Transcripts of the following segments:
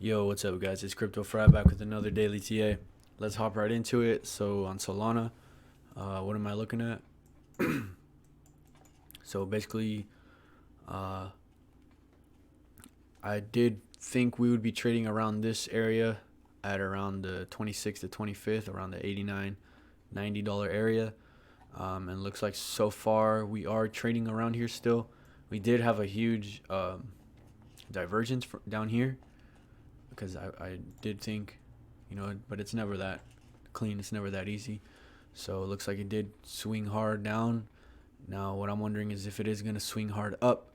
Yo, what's up, guys? It's Crypto Fry back with another daily TA. Let's hop right into it. So on Solana, what am I looking at? So basically, uh, I did think we would be trading around this area at around the 26th to 25th, around the 89, $90 area. And looks like so far we are trading around here still. We did have a huge divergence down here because I did think, but it's never that clean. It's never that easy. So it looks like it did swing hard down. Now, what I'm wondering is if it is going to swing hard up.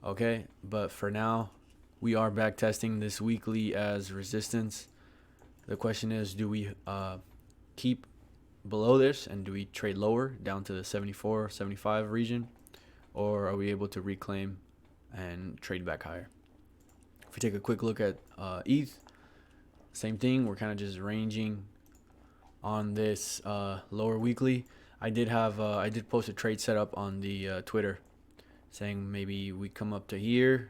Okay, but for now, we are back testing this weekly as resistance. The question is, do we keep below this and do we trade lower down to the 74, 75 region? Or are we able to reclaim and trade back higher? If we take a quick look at ETH, same thing. We're kind of just ranging on this lower weekly. I did post a trade setup on the Twitter saying maybe we come up to here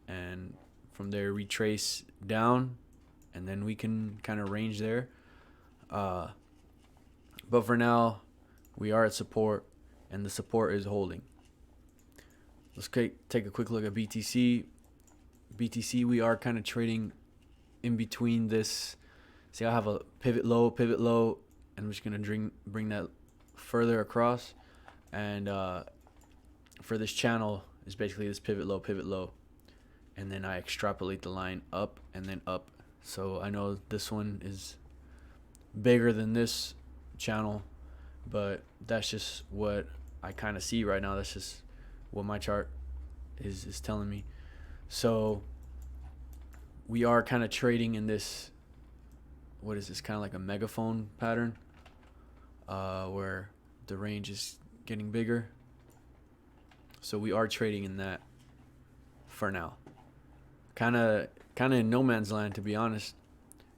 and from there retrace down and then we can kind of range there. But for now, we are at support and the support is holding. Let's take a quick look at BTC. BTC, we are kind of trading in between this. See, I have a pivot low, and I'm just going to bring that further across. And for this channel, is basically this pivot low. And then I extrapolate the line up and then up. So I know this one is bigger than this channel, but that's just what I kind of see right now. That's just what my chart is telling me. So we are kind of trading in this, what is this, kind of like a megaphone pattern, where the range is getting bigger. So we are trading in that for now. Kind of in no man's land, to be honest.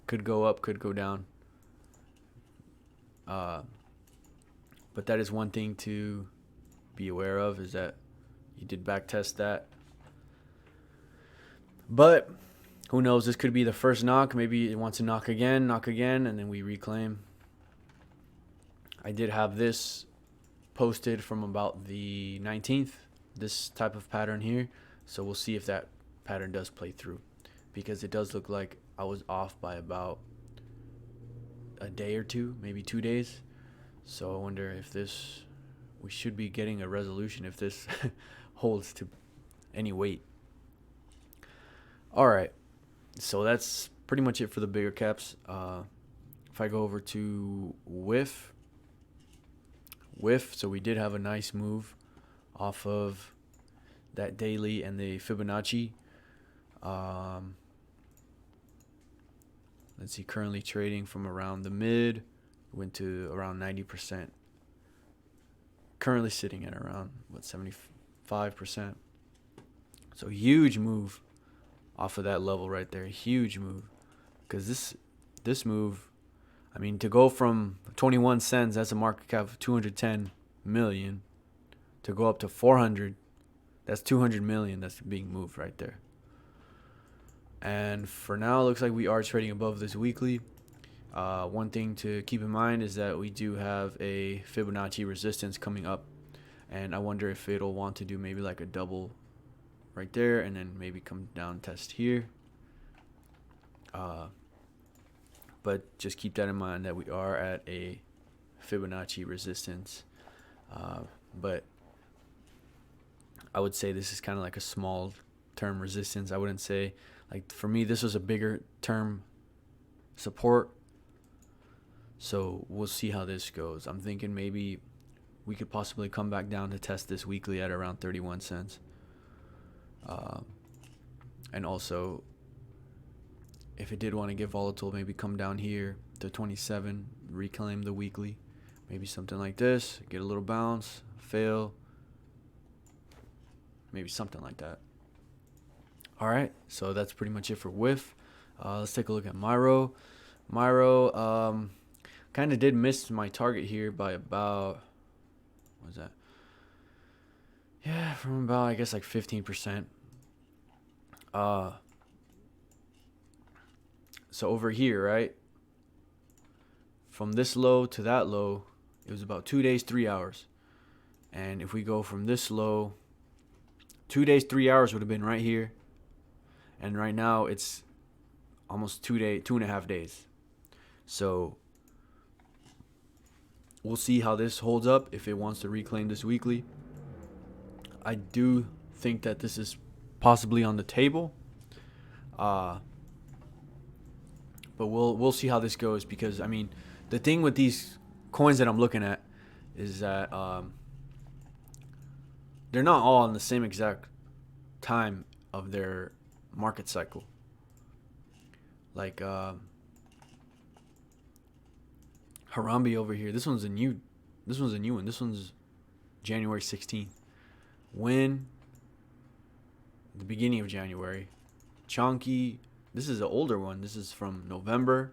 Could go up, could go down. But that is one thing to be aware of, is that you did back test that. But who knows? This could be the first knock. Maybe it wants to knock again, and then we reclaim. I did have this posted from about the 19th, this type of pattern here. So we'll see if that pattern does play through, because it does look like I was off by about a day or two, maybe 2 days. So I wonder if we should be getting a resolution if this holds to any weight. All right. So that's pretty much it for the bigger caps. If I go over to WIF, so we did have a nice move off of that daily and the Fibonacci. Let's see, currently trading from around the mid, went to around 90%. Currently sitting at around, 75%. So huge move off of that level right there. Huge move. Because this move, I mean, to go from 21 cents, that's a market cap of 210 million, to go up to 400, that's 200 million that's being moved right there. And for now, it looks like we are trading above this weekly. One thing to keep in mind is that we do have a Fibonacci resistance coming up, and I wonder if it'll want to do maybe like a double right there and then maybe come down test here. But just keep that in mind that we are at a Fibonacci resistance. But I would say this is kind of like a small term resistance. I wouldn't say, like, for me, this was a bigger term support. So we'll see how this goes. I'm thinking maybe we could possibly come back down to test this weekly at around 31 cents. And also, if it did want to get volatile, maybe come down here to 27, reclaim the weekly. Maybe something like this, get a little bounce, fail. Maybe something like that. All right, so that's pretty much it for WIF. Let's take a look at Myro. Myro kind of did miss my target here by about, what was that? Yeah, from about, I guess, like 15%. So over here, right, from this low to that low, it was about 2 days, 3 hours. And if we go from this low, 2 days, 3 hours would have been right here. And right now it's almost 2.5 days. So we'll see how this holds up if it wants to reclaim this weekly. I do think that this is possibly on the table. But we'll see how this goes, because I mean, the thing with these coins that I'm looking at is that they're not all in the same exact time of their market cycle. Like Harambe over here, this one's a new one. This one's January 16th. When the beginning of January. Chonky, this is an older one. This is from November.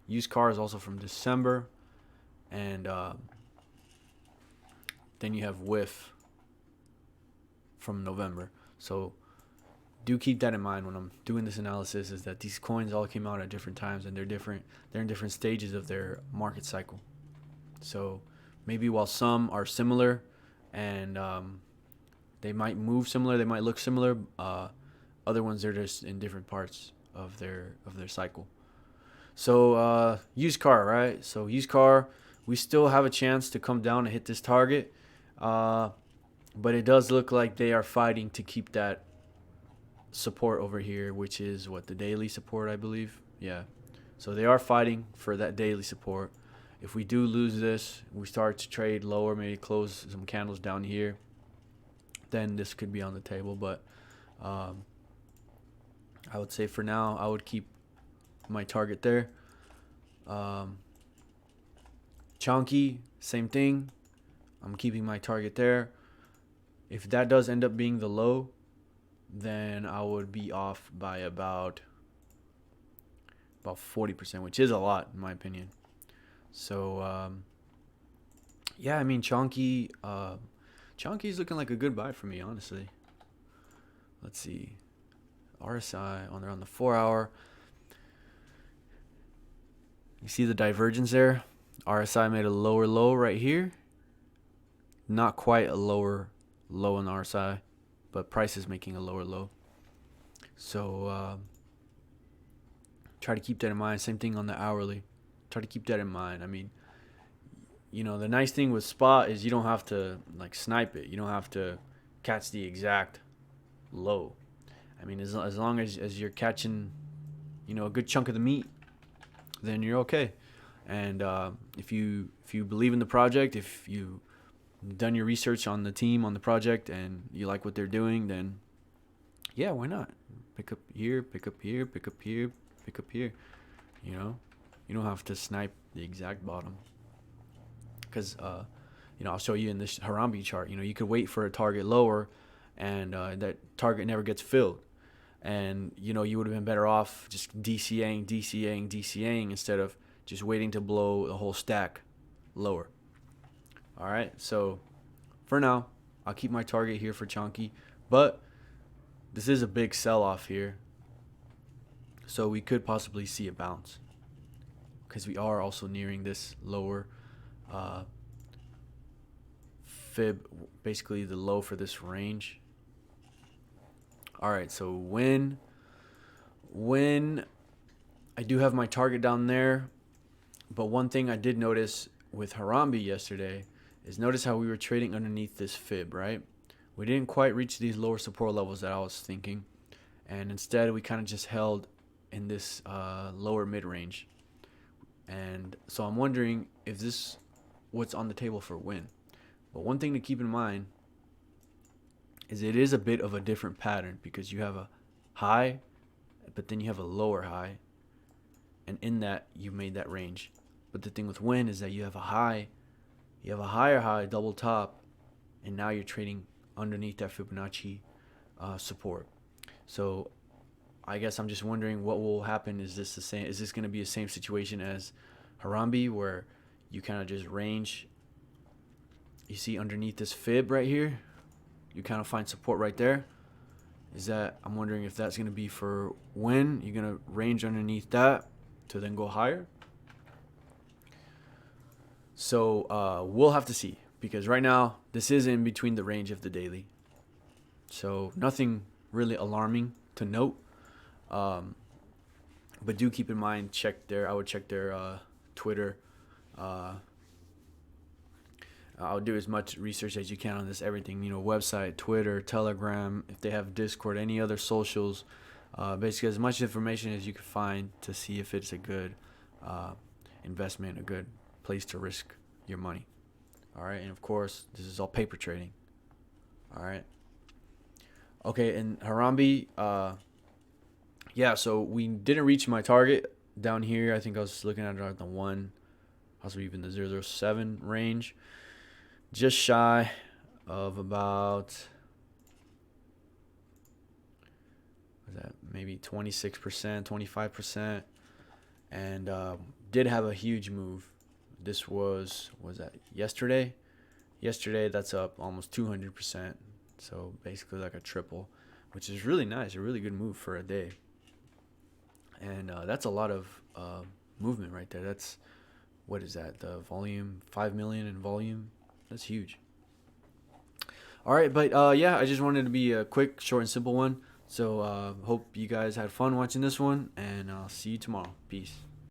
Used car is also from December. And then you have Whiff from November. So do keep that in mind when I'm doing this analysis, is that these coins all came out at different times, and they're in different stages of their market cycle. So maybe while some are similar and they might move similar, they might look similar, other ones, they're just in different parts of their cycle. So used car, right? So used car, we still have a chance to come down and hit this target, but it does look like they are fighting to keep that support over here, which is what, the daily support, I believe. Yeah, so they are fighting for that daily support. If we do lose this, we start to trade lower, maybe close some candles down here, then this could be on the table. But I would say for now, I would keep my target there. Chonky, same thing. I'm keeping my target there. If that does end up being the low, then I would be off by about 40%, which is a lot in my opinion. So yeah, I mean, Chonky is looking like a good buy for me, honestly. Let's see, RSI on the 4 hour. You see the divergence there? RSI made a lower low right here. Not quite a lower low on RSI, but price is making a lower low. So try to keep that in mind. Same thing on the hourly. Try to keep that in mind. I mean, the nice thing with spot is you don't have to like snipe it. You don't have to catch the exact low. I mean, as long as you're catching, a good chunk of the meat, then you're okay. And if you believe in the project, if you done your research on the team, on the project, and you like what they're doing, then yeah, why not? Pick up here, pick up here, pick up here, pick up here. You don't have to snipe the exact bottom, because I'll show you in this Harambe chart. You could wait for a target lower, and that target never gets filled, and you would have been better off just DCAing instead of just waiting to blow the whole stack lower. All right, so for now, I'll keep my target here for Chonky, but this is a big sell-off here, so we could possibly see a bounce, because we are also nearing this lower fib, basically the low for this range. All right, so when I do have my target down there, but one thing I did notice with Harambe yesterday is notice how we were trading underneath this fib, right? We didn't quite reach these lower support levels that I was thinking, and instead we kind of just held in this lower mid-range. And so I'm wondering if this what's on the table for win. But one thing to keep in mind is it is a bit of a different pattern, because you have a high, but then you have a lower high, and in that you made that range. But the thing with win is that you have a high, you have a higher high, double top, and now you're trading underneath that Fibonacci support. So I guess I'm just wondering what will happen. Is this the same? Is this going to be the same situation as Harambe, where you kind of just range? You see underneath this fib right here, you kind of find support right there. I'm wondering if that's going to be for when you're going to range underneath that, to then go higher. So we'll have to see, because right now this is in between the range of the daily. So nothing really alarming to note. But do keep in mind, I would check their Twitter. I'll do as much research as you can on this everything, website, Twitter, Telegram, if they have Discord, any other socials. Basically as much information as you can find to see if it's a good investment, a good place to risk your money. All right, and of course, this is all paper trading. All right. Okay, and Harambe, yeah, so we didn't reach my target down here. I think I was looking at it at the 1, possibly even the 007 range. Just shy of about, what was that, maybe 26%, 25%. And did have a huge move. This was that yesterday? Yesterday, that's up almost 200%. So basically like a triple, which is really nice, a really good move for a day. And that's a lot of movement right there. That's, what is that? The volume, 5 million in volume. That's huge. All right, but yeah, I just wanted to be a quick, short, and simple one. So hope you guys had fun watching this one, and I'll see you tomorrow. Peace.